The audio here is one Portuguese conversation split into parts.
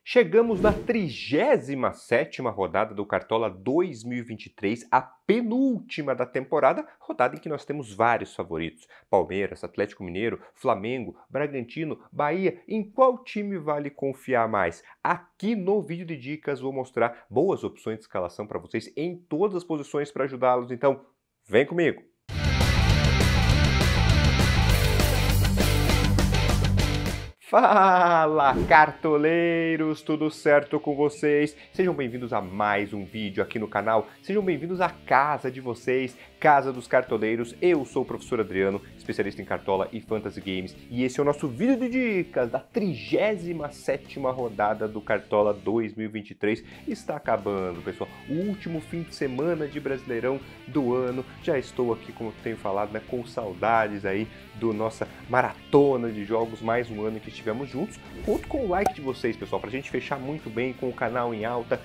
Chegamos na 37ª rodada do Cartola 2023, a penúltima da temporada, rodada em que nós temos vários favoritos. Palmeiras, Atlético Mineiro, Flamengo, Bragantino, Bahia. Em qual time vale confiar mais? Aqui no vídeo de dicas vou mostrar boas opções de escalação para vocês em todas as posições para ajudá-los. Então, vem comigo! Fala, cartoleiros! Tudo certo com vocês? Sejam bem-vindos a mais um vídeo aqui no canal. Sejam bem-vindos à casa de vocês, Casa dos Cartoleiros. Eu sou o professor Adriano, especialista em Cartola e Fantasy Games. E esse é o nosso vídeo de dicas da 37ª rodada do Cartola 2023. Está acabando, pessoal. O último fim de semana de Brasileirão do ano. Já estou aqui, como tenho falado, né, com saudades aí do nossa maratona de jogos, mais um ano que estivemos juntos. Conto com o like de vocês, pessoal, pra gente fechar muito bem com o canal em alta.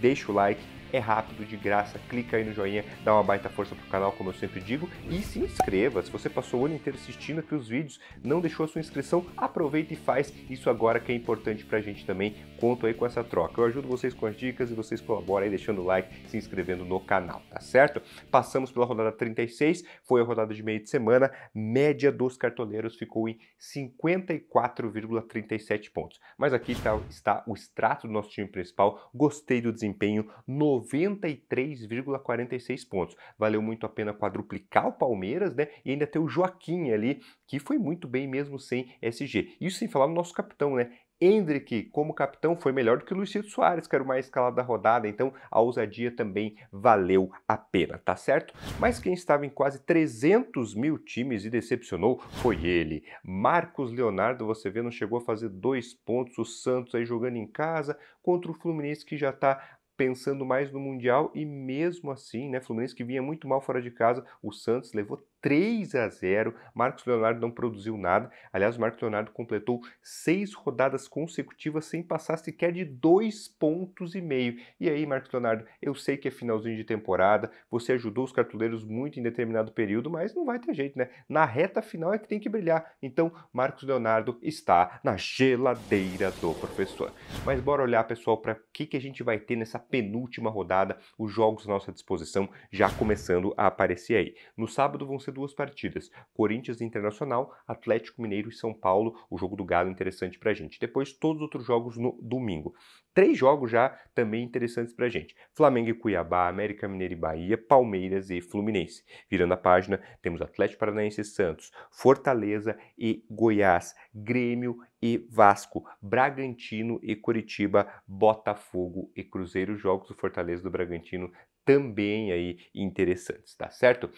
Deixa o like, é rápido, de graça, clica aí no joinha, dá uma baita força pro canal, como eu sempre digo, e se inscreva. Se você passou o ano inteiro assistindo aqui os vídeos, não deixou a sua inscrição, aproveita e faz isso agora, que é importante pra gente também. Conto aí com essa troca. Eu ajudo vocês com as dicas e vocês colaboram aí deixando o like, se inscrevendo no canal, tá certo? Passamos pela rodada 36, foi a rodada de meio de semana, média dos cartoleiros ficou em 54,37 pontos. Mas aqui está o extrato do nosso time principal, gostei do desempenho, 93,46 pontos. Valeu muito a pena quadruplicar o Palmeiras, né? E ainda ter o Joaquim ali, que foi muito bem mesmo sem SG. Isso sem falar no nosso capitão, né? Endrick, como capitão, foi melhor do que o Luizito Soares, que era o mais escalado da rodada, então a ousadia também valeu a pena, tá certo? Mas quem estava em quase 300 mil times e decepcionou foi ele. Marcos Leonardo, você vê, não chegou a fazer 2 pontos, o Santos aí jogando em casa contra o Fluminense, que já está pensando mais no Mundial, e mesmo assim, né, Fluminense que vinha muito mal fora de casa, o Santos levou 3-0, Marcos Leonardo não produziu nada. Aliás, o Marcos Leonardo completou 6 rodadas consecutivas sem passar sequer de 2,5 pontos. E aí, Marcos Leonardo, eu sei que é finalzinho de temporada, você ajudou os cartoleiros muito em determinado período, mas não vai ter jeito, né? Na reta final é que tem que brilhar. Então, Marcos Leonardo está na geladeira do professor. Mas bora olhar, pessoal, para o que a gente vai ter nessa penúltima rodada, os jogos à nossa disposição já começando a aparecer aí. No sábado vão ser 2 partidas, Corinthians e Internacional, Atlético Mineiro e São Paulo, o jogo do Galo interessante pra gente. Depois todos os outros jogos no domingo. 3 jogos já também interessantes pra gente. Flamengo e Cuiabá, América Mineiro e Bahia, Palmeiras e Fluminense. Virando a página, temos Atlético Paranaense e Santos, Fortaleza e Goiás, Grêmio e Vasco, Bragantino e Coritiba, Botafogo e Cruzeiro. Jogos do Fortaleza e do Bragantino também aí interessantes, tá certo?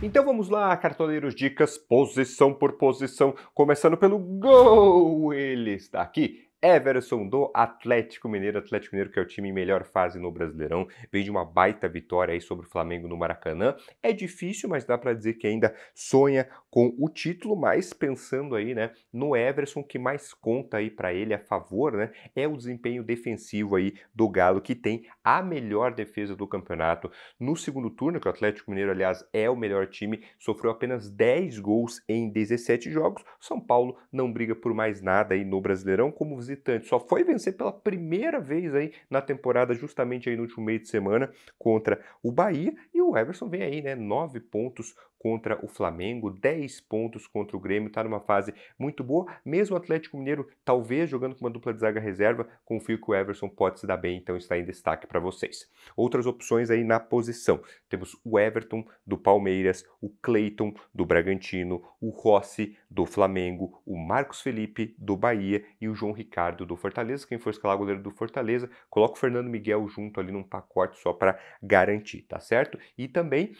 Então vamos lá, cartoleiros, dicas posição por posição, começando pelo gol. Ele está aqui, Everson do Atlético Mineiro que é o time em melhor fase no Brasileirão, vem de uma baita vitória aí sobre o Flamengo no Maracanã. É difícil, mas dá para dizer que ainda sonha com o título, mas pensando aí, né, no Everson, o que mais conta aí para ele a favor, né, é o desempenho defensivo aí do Galo, que tem a melhor defesa do campeonato. No segundo turno, que o Atlético Mineiro, aliás, é o melhor time, sofreu apenas 10 gols em 17 jogos. São Paulo não briga por mais nada aí no Brasileirão como visitante, só foi vencer pela primeira vez aí na temporada, justamente aí no último meio de semana, contra o Bahia. E o Everson vem aí, né, 9 pontos contra o Flamengo, 10 pontos contra o Grêmio, está numa fase muito boa. Mesmo o Atlético Mineiro, talvez jogando com uma dupla de zaga reserva, confio que o Everson pode se dar bem, então está em destaque para vocês. Outras opções aí na posição, temos o Everton do Palmeiras, o Cleiton do Bragantino, o Rossi do Flamengo, o Marcos Felipe do Bahia e o João Ricardo do Fortaleza. Quem for escalar o goleiro do Fortaleza, coloca o Fernando Miguel junto ali num pacote só para garantir, tá certo? E também,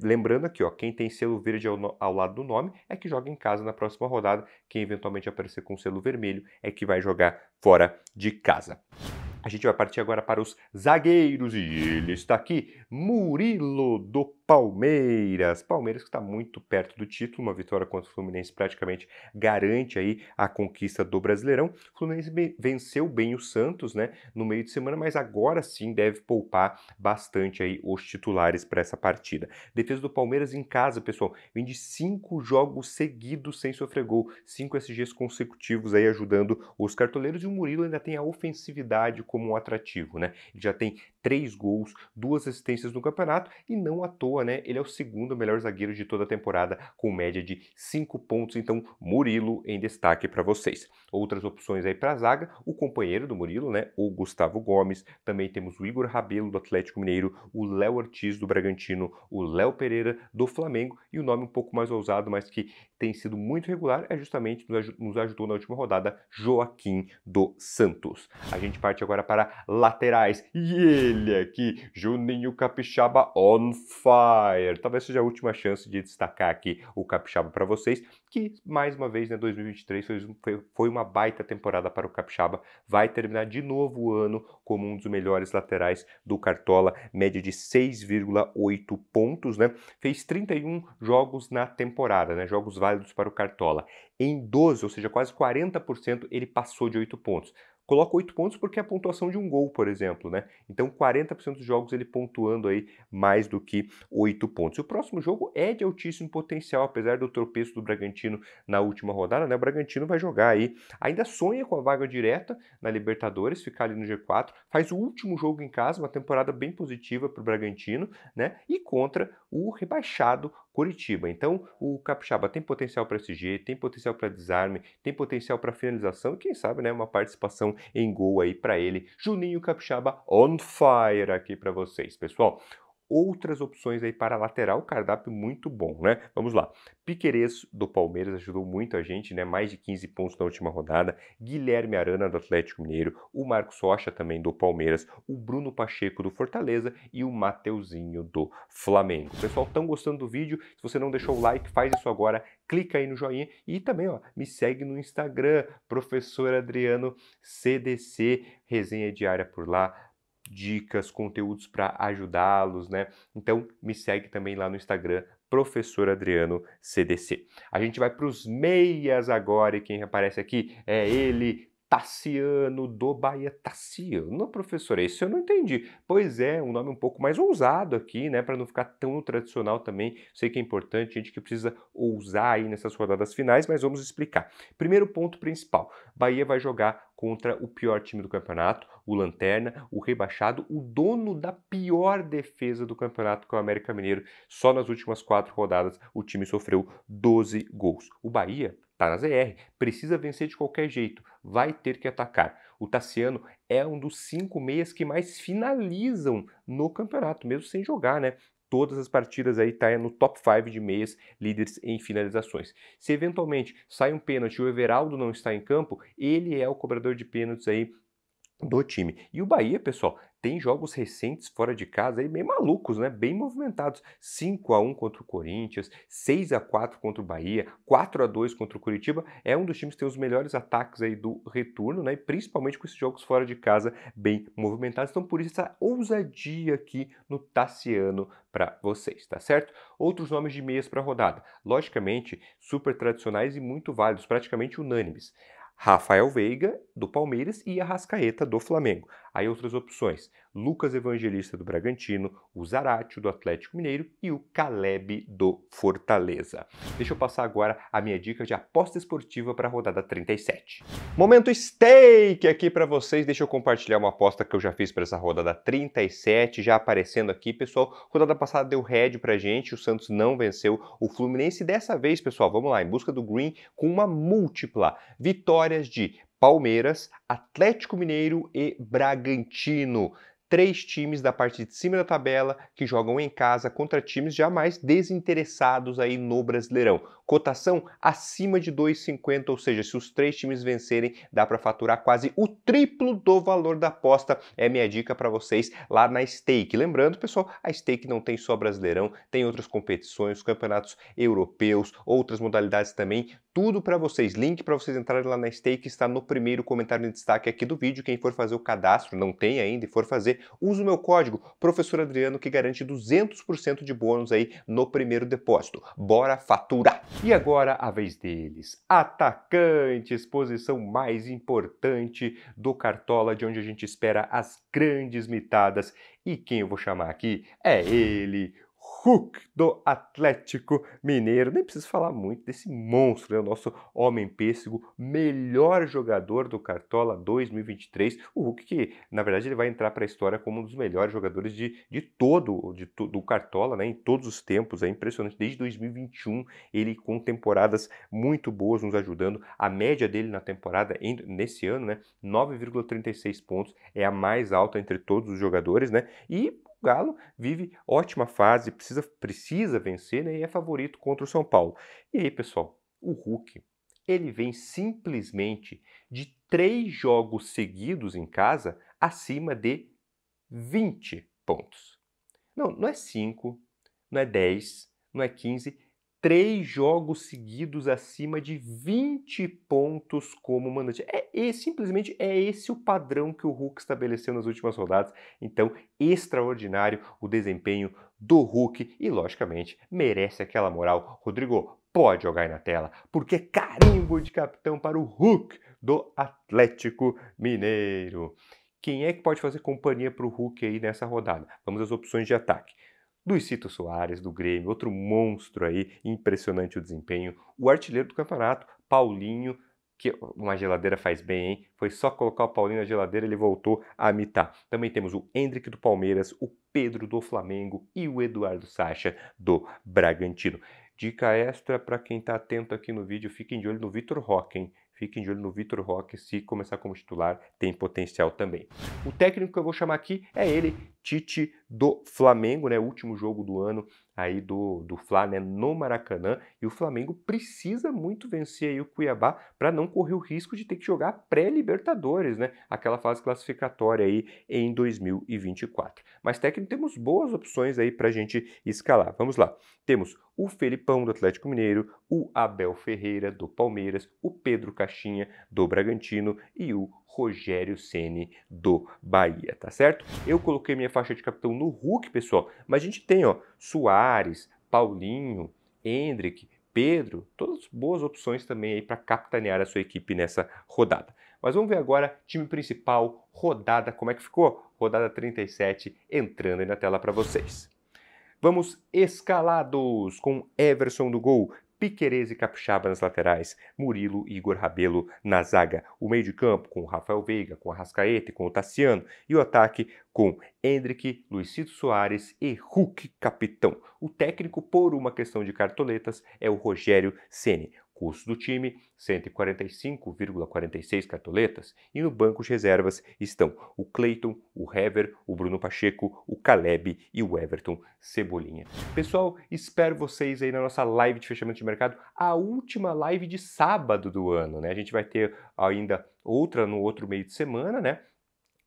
lembrando aqui, ó, quem tem selo verde ao lado do nome é que joga em casa na próxima rodada. Quem eventualmente aparecer com selo vermelho é que vai jogar fora de casa. A gente vai partir agora para os zagueiros e ele está aqui, Murilo do Palmeiras. Palmeiras que está muito perto do título, uma vitória contra o Fluminense praticamente garante aí a conquista do Brasileirão. O Fluminense venceu bem o Santos, né, no meio de semana, mas agora sim deve poupar bastante aí os titulares para essa partida. Defesa do Palmeiras em casa, pessoal, vem de 5 jogos seguidos sem sofrer gol, 5 SGs consecutivos aí ajudando os cartoleiros, e o Murilo ainda tem a ofensividade como um atrativo, né? Ele já tem 3 gols, 2 assistências no campeonato e não à toa, né? Ele é o segundo melhor zagueiro de toda a temporada com média de 5 pontos, então Murilo em destaque para vocês. Outras opções aí para a zaga, o companheiro do Murilo, né? O Gustavo Gomes, também temos o Igor Rabelo do Atlético Mineiro, o Léo Ortiz do Bragantino, o Léo Pereira do Flamengo e o nome um pouco mais ousado, mas que tem sido muito regular, é justamente nos ajudou na última rodada, Joaquim do Santos. A gente parte agora para laterais e ele aqui, Juninho Capixaba on fire. Talvez seja a última chance de destacar aqui o Capixaba para vocês, que mais uma vez, né, 2023 foi uma baita temporada para o Capixaba, vai terminar de novo o ano como um dos melhores laterais do Cartola, média de 6,8 pontos, né? Fez 31 jogos na temporada, né? Jogos válidos para o Cartola. Em 12, ou seja, quase 40%, ele passou de 8 pontos. Coloca 8 pontos porque é a pontuação de um gol, por exemplo, né? Então 40% dos jogos ele pontuando aí mais do que 8 pontos. E o próximo jogo é de altíssimo potencial, apesar do tropeço do Bragantino na última rodada, né? O Bragantino vai jogar aí, ainda sonha com a vaga direta na Libertadores, ficar ali no G4, faz o último jogo em casa, uma temporada bem positiva para o Bragantino, né? E contra o rebaixado Coritiba. Então, o Capixaba tem potencial para SG, tem potencial para desarme, tem potencial para finalização e quem sabe, né, uma participação em gol aí para ele. Juninho Capixaba on fire aqui para vocês, pessoal. Outras opções aí para lateral, cardápio muito bom, né? Vamos lá. Piquerez do Palmeiras ajudou muito a gente, né? Mais de 15 pontos na última rodada. Guilherme Arana do Atlético Mineiro, o Marcos Rocha também do Palmeiras, o Bruno Pacheco do Fortaleza e o Mateuzinho do Flamengo. Pessoal, estão gostando do vídeo? Se você não deixou o like, faz isso agora, clica aí no joinha e também, ó, me segue no Instagram, Professor Adriano CDC, resenha diária por lá, dicas, conteúdos para ajudá-los, né? Então me segue também lá no Instagram, Professor Adriano CDC. A gente vai para os meias agora e quem aparece aqui é ele, Tassiano do Bahia. Tassiano, professor, esse eu não entendi. Pois é, um nome um pouco mais ousado aqui, né, para não ficar tão tradicional também. Sei que é importante, gente que precisa ousar aí nessas rodadas finais, mas vamos explicar. Primeiro ponto principal, Bahia vai jogar contra o pior time do campeonato, o Lanterna, o rebaixado, o dono da pior defesa do campeonato, que é o América Mineiro. Só nas últimas 4 rodadas o time sofreu 12 gols. O Bahia tá na ZR, precisa vencer de qualquer jeito, vai ter que atacar. O Tassiano é um dos 5 meias que mais finalizam no campeonato, mesmo sem jogar, né? Todas as partidas aí tá no top 5 de meias líderes em finalizações. Se eventualmente sai um pênalti e o Everaldo não está em campo, ele é o cobrador de pênaltis aí do time. E o Bahia, pessoal, tem jogos recentes fora de casa aí bem malucos, né? Bem movimentados. 5-1 contra o Corinthians, 6-4 contra o Bahia, 4-2 contra o Curitiba. É um dos times que tem os melhores ataques aí do retorno, né? E principalmente com esses jogos fora de casa bem movimentados. Então, por isso, essa ousadia aqui no Tassiano para vocês, tá certo? Outros nomes de meias para a rodada. Logicamente, super tradicionais e muito válidos, praticamente unânimes. Rafael Veiga, do Palmeiras, e Arrascaeta, do Flamengo. Aí outras opções, Lucas Evangelista, do Bragantino, o Zaratio, do Atlético Mineiro e o Caleb, do Fortaleza. Deixa eu passar agora a minha dica de aposta esportiva para a rodada 37. Momento stake aqui para vocês, deixa eu compartilhar uma aposta que eu já fiz para essa rodada 37, já aparecendo aqui, pessoal. Rodada passada deu head pra gente, o Santos não venceu o Fluminense. Dessa vez, pessoal, vamos lá, em busca do green com uma múltipla vitória de Palmeiras, Atlético Mineiro e Bragantino. 3 times da parte de cima da tabela que jogam em casa contra times já mais desinteressados aí no Brasileirão. Cotação acima de 2,50, ou seja, se os 3 times vencerem, dá para faturar quase o triplo do valor da aposta. É minha dica para vocês lá na Stake. Lembrando, pessoal, a Stake não tem só Brasileirão, tem outras competições, campeonatos europeus, outras modalidades também. tudo para vocês. Link para vocês entrarem lá na Stake está no primeiro comentário de destaque aqui do vídeo. Quem for fazer o cadastro, não tem ainda, e for fazer, usa o meu código, Professor Adriano, que garante 200% de bônus aí no primeiro depósito. Bora faturar! E agora a vez deles. Atacantes, posição mais importante do Cartola, de onde a gente espera as grandes mitadas. E quem eu vou chamar aqui é ele, Hulk do Atlético Mineiro. Nem preciso falar muito desse monstro, né? O nosso homem pêssego, melhor jogador do Cartola 2023. O Hulk que, na verdade, ele vai entrar para a história como um dos melhores jogadores do Cartola, né? Em todos os tempos. É impressionante. Desde 2021, ele com temporadas muito boas nos ajudando. A média dele na temporada, nesse ano, né? 9,36 pontos. É a mais alta entre todos os jogadores, né? E o Galo vive ótima fase, precisa vencer, né, e é favorito contra o São Paulo. E aí, pessoal, o Hulk, ele vem simplesmente de 3 jogos seguidos em casa acima de 20 pontos. Não é 5, não é 10, não é 15, 3 jogos seguidos acima de 20 pontos como mandante. Simplesmente é esse o padrão que o Hulk estabeleceu nas últimas rodadas. Então, extraordinário o desempenho do Hulk e, logicamente, merece aquela moral. Rodrigo, pode jogar aí na tela, porque carimbo de capitão para o Hulk do Atlético Mineiro. Quem é que pode fazer companhia para o Hulk aí nessa rodada? Vamos às opções de ataque. Luizito Soares, do Grêmio, outro monstro aí, impressionante o desempenho. O artilheiro do campeonato, Paulinho, que uma geladeira faz bem, hein? Foi só colocar o Paulinho na geladeira, ele voltou a mitar. Também temos o Endrick do Palmeiras, o Pedro do Flamengo e o Eduardo Sacha do Bragantino. Dica extra para quem está atento aqui no vídeo, fiquem de olho no Vitor Roque, hein? Fiquem de olho no Vitor Roque, se começar como titular, tem potencial também. O técnico que eu vou chamar aqui é ele, Tite do Flamengo, né? Último jogo do ano aí do Fla, né? No Maracanã. E o Flamengo precisa muito vencer aí o Cuiabá para não correr o risco de ter que jogar pré-Libertadores, né? Aquela fase classificatória aí em 2024. Mas técnico, temos boas opções aí para a gente escalar. Vamos lá. Temos o Felipão do Atlético Mineiro, o Abel Ferreira do Palmeiras, o Pedro Caixinha do Bragantino e o Rogério Ceni do Bahia, tá certo? Eu coloquei minha faixa de capitão no Hulk, pessoal, mas a gente tem, ó, Soares, Paulinho, Endrick, Pedro, todas boas opções também aí para capitanear a sua equipe nessa rodada. Mas vamos ver agora time principal, rodada, como é que ficou? Rodada 37 entrando aí na tela para vocês. Vamos escalados com Everson do gol, Piquerez e Capixaba nas laterais, Murilo e Igor Rabelo na zaga, o meio de campo com o Rafael Veiga, com o Arrascaeta e com o Tassiano, e o ataque com Endrick, Luizito Soares e Hulk capitão. O técnico, por uma questão de cartoletas, é o Rogério Ceni. Custo do time, 145,46 cartoletas. E no banco de reservas estão o Cleiton, o Hever, o Bruno Pacheco, o Caleb e o Everton Cebolinha. Pessoal, espero vocês aí na nossa live de fechamento de mercado, a última live de sábado do ano, né? A gente vai ter ainda outra no outro meio de semana, né?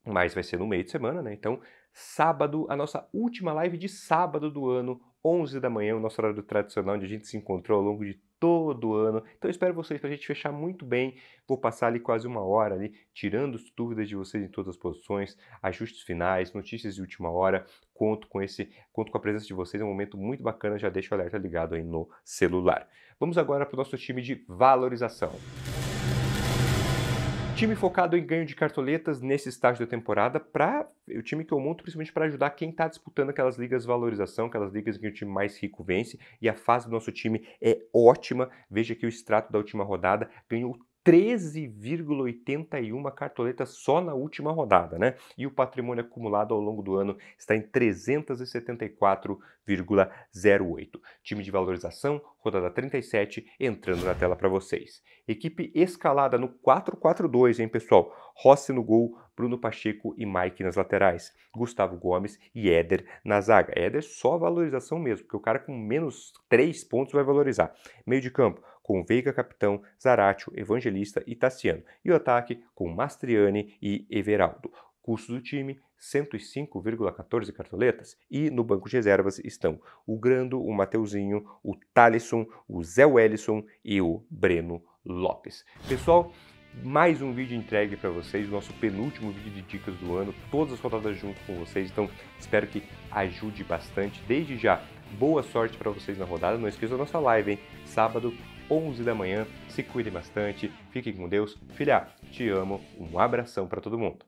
Mas vai ser no meio de semana, né? Então, sábado, a nossa última live de sábado do ano, 11 da manhã, o nosso horário tradicional, onde a gente se encontrou ao longo de todo o ano. Então, eu espero vocês para a gente fechar muito bem. Vou passar ali quase uma hora ali, tirando as dúvidas de vocês em todas as posições, ajustes finais, notícias de última hora. Conto com a presença de vocês, é um momento muito bacana. Já deixa o alerta ligado aí no celular. Vamos agora para o nosso time de valorização. Time focado em ganho de cartoletas nesse estágio da temporada, o time que eu monto principalmente para ajudar quem está disputando aquelas ligas de valorização, aquelas ligas em que o time mais rico vence, e a fase do nosso time é ótima. Veja que o extrato da última rodada ganhou 13,81 cartoletas só na última rodada, né? E o patrimônio acumulado ao longo do ano está em 374,08. Time de valorização, rodada 37, entrando na tela para vocês. Equipe escalada no 4-4-2, hein, pessoal? Rossi no gol, Bruno Pacheco e Mike nas laterais, Gustavo Gomes e Éder na zaga. Éder só valorização mesmo, porque o cara com menos 3 pontos vai valorizar. Meio de campo, com Veiga capitão, Zaratio, Evangelista e Tassiano. E o ataque com Mastriani e Everaldo. Custo do time, 105,14 cartoletas. E no banco de reservas estão o Grando, o Mateuzinho, o Thalisson, o Zé Wellison e o Breno Lopes. Pessoal, mais um vídeo entregue para vocês, nosso penúltimo vídeo de dicas do ano, todas as rodadas junto com vocês, então espero que ajude bastante. Desde já, boa sorte para vocês na rodada, não esqueça da nossa live, hein? Sábado, 11 da manhã, se cuidem bastante, fiquem com Deus. Filha, te amo, um abração para todo mundo.